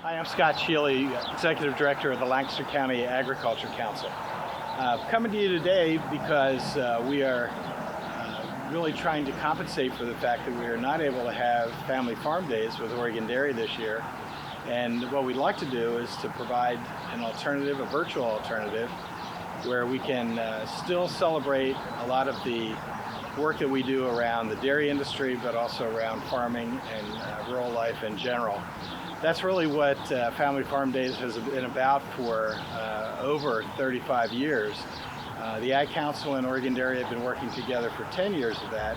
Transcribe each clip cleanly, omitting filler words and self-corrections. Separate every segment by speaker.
Speaker 1: Hi, I'm Scott Sheely, Executive Director of the Lancaster County Agriculture Council. Coming to you today because we are really trying to compensate for the fact that we are not able to have family farm days with Oregon Dairy this year. And what we'd like to do is to provide an alternative, a virtual alternative, where we can still celebrate a lot of the work that we do around the dairy industry, but also around farming and rural life in general. That's really what Family Farm Days has been about for over 35 years. The Ag Council and Oregon Dairy have been working together for 10 years of that,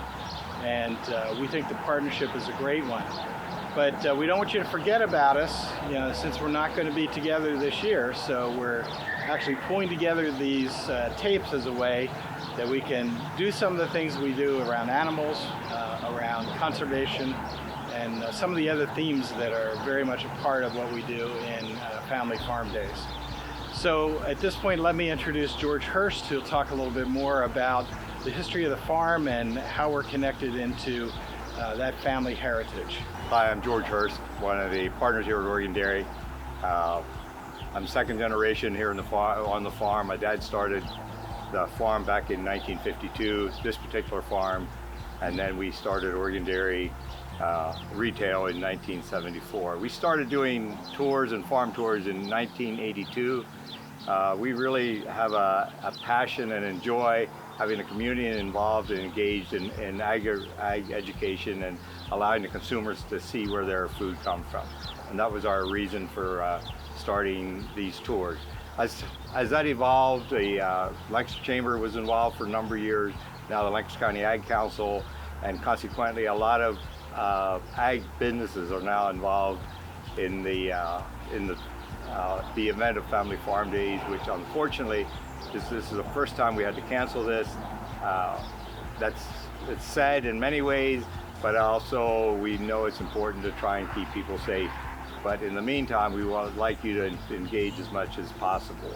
Speaker 1: and we think the partnership is a great one. But we don't want you to forget about us, since we're not going to be together this year. So we're actually pulling together these tapes as a way that we can do some of the things we do around animals, around conservation, and some of the other themes that are very much a part of what we do in Family Farm Days. So at this point, let me introduce George Hurst, who'll talk a little bit more about the history of the farm and how we're connected into that family heritage.
Speaker 2: Hi, I'm George Hurst, one of the partners here at Oregon Dairy. I'm second generation here on the farm. My dad started the farm back in 1952, this particular farm, and then we started Oregon Dairy retail in 1974. We started doing tours and farm tours in 1982. We really have a passion and enjoy having the community involved and engaged in ag education and allowing the consumers to see where their food comes from. And that was our reason for starting these tours. As that evolved, the Lancaster Chamber was involved for a number of years. Now the Lancaster County Ag Council, and consequently a lot of ag businesses are now involved in the event of Family Farm Days, which unfortunately this is the first time we had to cancel this. It's sad in many ways, but also we know it's important to try and keep people safe. But in the meantime, we would like you to engage as much as possible.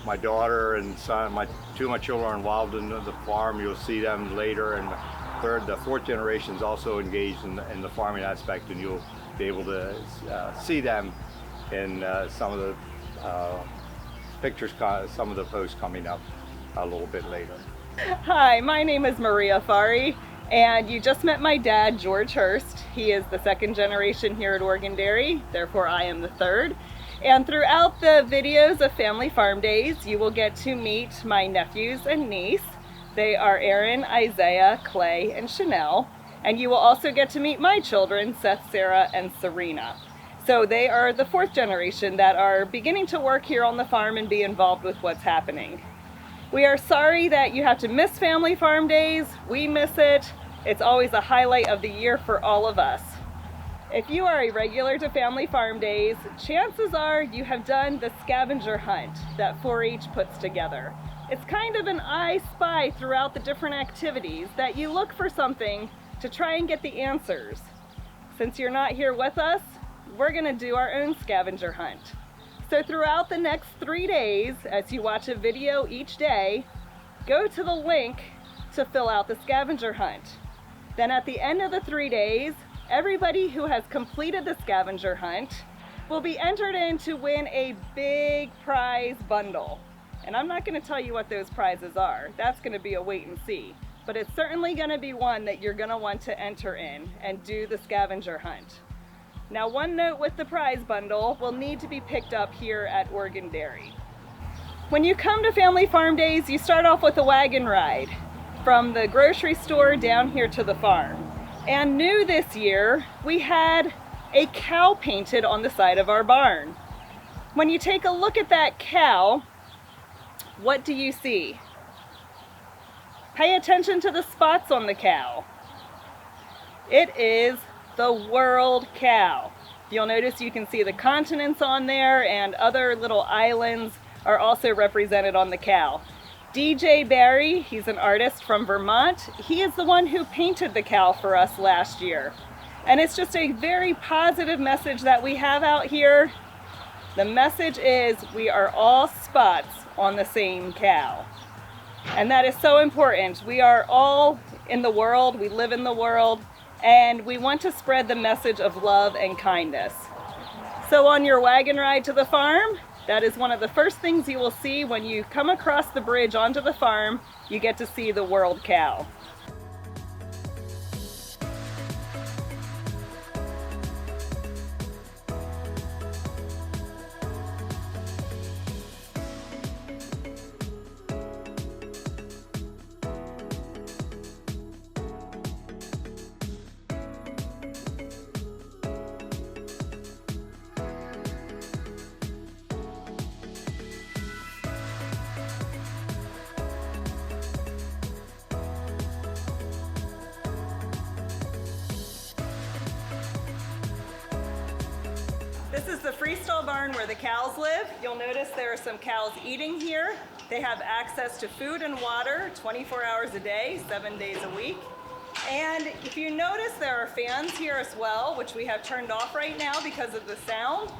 Speaker 2: My daughter and son, two of my children are involved in the farm. You'll see them later, and the fourth generation is also engaged in the farming aspect, and you'll be able to see them in some of the pictures, some of the posts coming up a little bit later.
Speaker 3: Hi, my name is Maria Fari, and you just met my dad, George Hurst. He is the second generation here at Oregon Dairy, therefore I am the third. And throughout the videos of Family Farm Days, you will get to meet my nephews and niece. They are Aaron, Isaiah, Clay, and Chanel. And you will also get to meet my children, Seth, Sarah, and Serena. So they are the fourth generation that are beginning to work here on the farm and be involved with what's happening. We are sorry that you have to miss Family Farm Days. We miss it. It's always a highlight of the year for all of us. If you are a regular to Family Farm Days, chances are you have done the scavenger hunt that 4-H puts together. It's kind of an I spy throughout the different activities that you look for something to try and get the answers. Since you're not here with us, we're gonna do our own scavenger hunt. So throughout the next 3 days, as you watch a video each day, go to the link to fill out the scavenger hunt. Then at the end of the 3 days, everybody who has completed the scavenger hunt will be entered in to win a big prize bundle. And I'm not going to tell you what those prizes are. That's going to be a wait and see. But it's certainly going to be one that you're going to want to enter in and do the scavenger hunt. Now, one note with the prize bundle will need to be picked up here at Oregon Dairy. When you come to Family Farm Days, you start off with a wagon ride from the grocery store down here to the farm. And new this year, we had a cow painted on the side of our barn. When you take a look at that cow, what do you see? Pay attention to the spots on the cow. It is the World Cow. You'll notice you can see the continents on there, and other little islands are also represented on the cow. DJ Barry, he's an artist from Vermont. He is the one who painted the cow for us last year. And it's just a very positive message that we have out here. The message is we are all spots on the same cow. And that is so important. We are all in the world, we live in the world, and we want to spread the message of love and kindness. So on your wagon ride to the farm, that is one of the first things you will see when you come across the bridge onto the farm. You get to see the World Cow. This is the freestall barn where the cows live. You'll notice there are some cows eating here. They have access to food and water 24 hours a day, 7 days a week. And if you notice, there are fans here as well, which we have turned off right now because of the sound.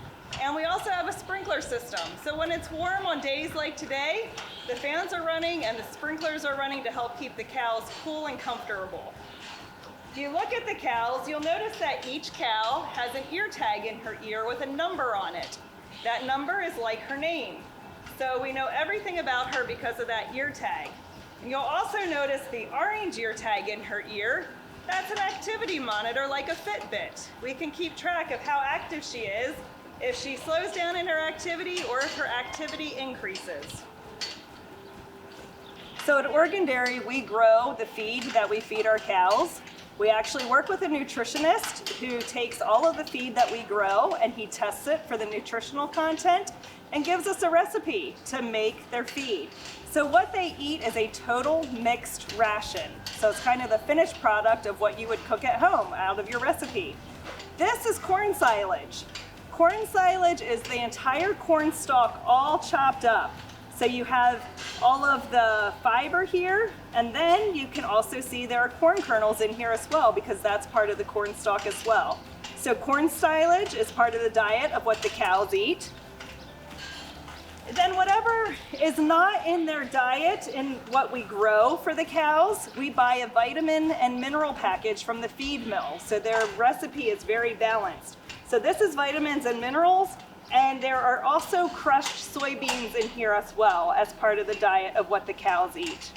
Speaker 3: And we also have a sprinkler system. So when it's warm on days like today, the fans are running and the sprinklers are running to help keep the cows cool and comfortable. If you look at the cows, you'll notice that each cow has an ear tag in her ear with a number on it. That number is like her name. So we know everything about her because of that ear tag. And you'll also notice the orange ear tag in her ear. That's an activity monitor like a Fitbit. We can keep track of how active she is, if she slows down in her activity or if her activity increases. So at Oregon Dairy, we grow the feed that we feed our cows. We actually work with a nutritionist who takes all of the feed that we grow and he tests it for the nutritional content and gives us a recipe to make their feed. So what they eat is a total mixed ration. So it's kind of the finished product of what you would cook at home out of your recipe. This is corn silage. Corn silage is the entire corn stalk all chopped up. So you have all of the fiber here, and then you can also see there are corn kernels in here as well because that's part of the corn stalk as well. So corn silage is part of the diet of what the cows eat. Then whatever is not in their diet in what we grow for the cows, we buy a vitamin and mineral package from the feed mill. So their recipe is very balanced. So this is vitamins and minerals. And there are also crushed soybeans in here as well as part of the diet of what the cows eat.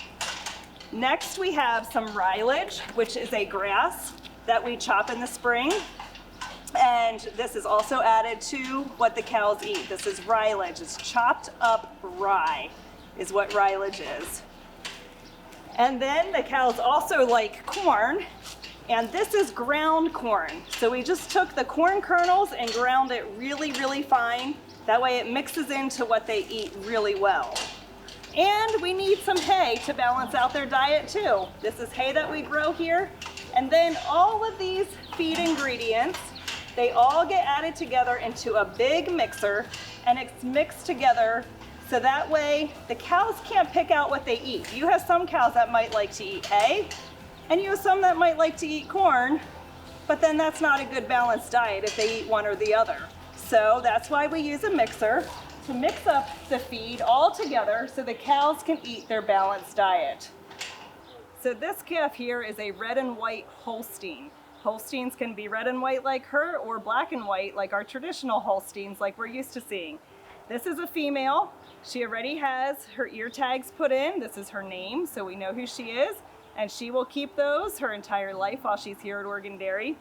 Speaker 3: Next, we have some rilage, which is a grass that we chop in the spring. And this is also added to what the cows eat. This is rilage. It's chopped up rye is what rilage is. And then the cows also like corn. And this is ground corn. So we just took the corn kernels and ground it really, really fine. That way it mixes into what they eat really well. And we need some hay to balance out their diet too. This is hay that we grow here. And then all of these feed ingredients, they all get added together into a big mixer and it's mixed together so that way the cows can't pick out what they eat. You have some cows that might like to eat hay, and you have some that might like to eat corn, but then that's not a good balanced diet if they eat one or the other. So that's why we use a mixer to mix up the feed all together so the cows can eat their balanced diet. So this calf here is a red and white Holstein. Holsteins can be red and white like her or black and white like our traditional Holsteins like we're used to seeing. This is a female. She already has her ear tags put in. This is her name, so we know who she is. And she will keep those her entire life while she's here at Oregon Dairy.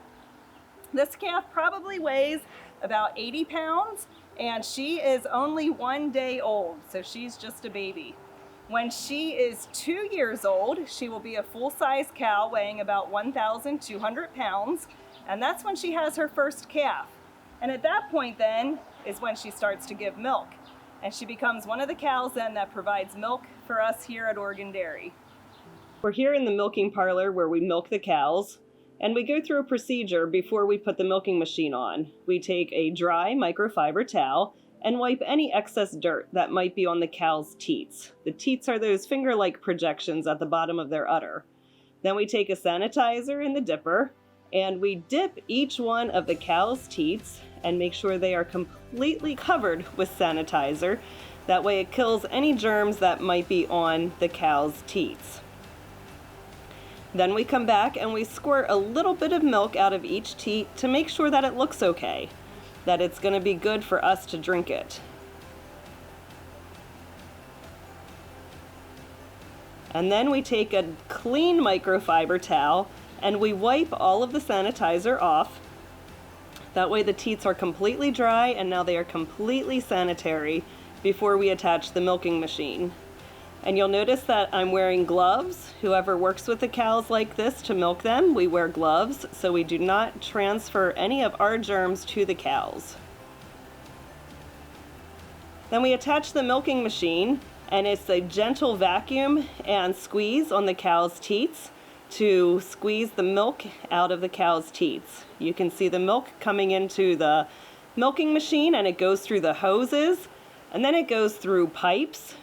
Speaker 3: This calf probably weighs about 80 pounds and she is only 1 day old, so she's just a baby. When she is 2 years old, she will be a full-size cow weighing about 1,200 pounds, and that's when she has her first calf. And at that point then is when she starts to give milk. And she becomes one of the cows then that provides milk for us here at Oregon Dairy. We're here in the milking parlor where we milk the cows, and we go through a procedure before we put the milking machine on. We take a dry microfiber towel and wipe any excess dirt that might be on the cow's teats. The teats are those finger-like projections at the bottom of their udder. Then we take a sanitizer in the dipper, and we dip each one of the cow's teats and make sure they are completely covered with sanitizer. That way it kills any germs that might be on the cow's teats. Then we come back and we squirt a little bit of milk out of each teat to make sure that it looks okay. that it's going to be good for us to drink it. And then we take a clean microfiber towel and we wipe all of the sanitizer off. That way the teats are completely dry and now they are completely sanitary before we attach the milking machine. And you'll notice that I'm wearing gloves. Whoever works with the cows like this to milk them, we wear gloves so we do not transfer any of our germs to the cows. Then we attach the milking machine, and it's a gentle vacuum and squeeze on the cow's teats to squeeze the milk out of the cow's teats. You can see the milk coming into the milking machine, and it goes through the hoses, and then it goes through pipes,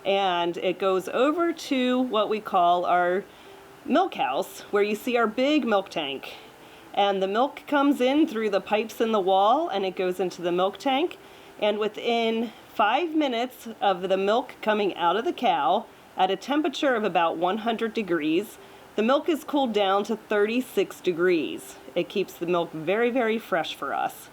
Speaker 3: and it goes over to what we call our milk house, where you see our big milk tank. And the milk comes in through the pipes in the wall, and it goes into the milk tank. And within 5 minutes of the milk coming out of the cow, at a temperature of about 100 degrees, the milk is cooled down to 36 degrees. It keeps the milk very, very fresh for us.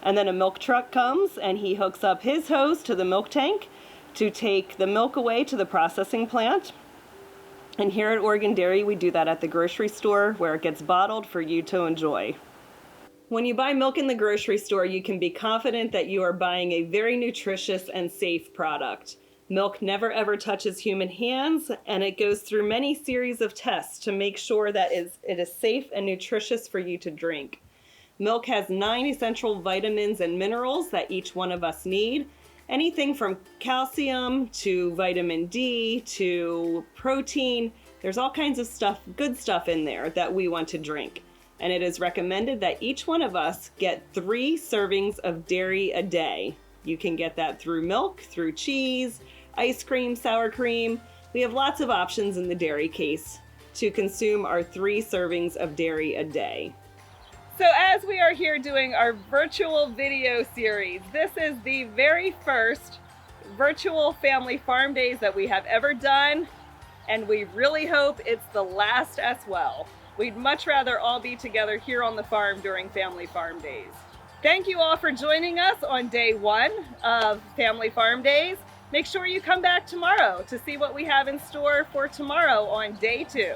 Speaker 3: And then a milk truck comes, and he hooks up his hose to the milk tank to take the milk away to the processing plant. And here at Oregon Dairy, we do that at the grocery store where it gets bottled for you to enjoy. When you buy milk in the grocery store, you can be confident that you are buying a very nutritious and safe product. Milk never ever touches human hands, and it goes through many series of tests to make sure that it is safe and nutritious for you to drink. Milk has 9 essential vitamins and minerals that each one of us need. Anything from calcium to vitamin D to protein. There's all kinds of stuff, good stuff in there that we want to drink. And it is recommended that each one of us get 3 servings of dairy a day. You can get that through milk, through cheese, ice cream, sour cream. We have lots of options in the dairy case to consume our 3 servings of dairy a day.
Speaker 4: So as we are here doing our virtual video series, this is the very first virtual family farm days that we have ever done, and we really hope it's the last as well. We'd much rather all be together here on the farm during family farm days. Thank you all for joining us on day 1 of Family Farm Days. Make sure you come back tomorrow to see what we have in store for tomorrow on day 2.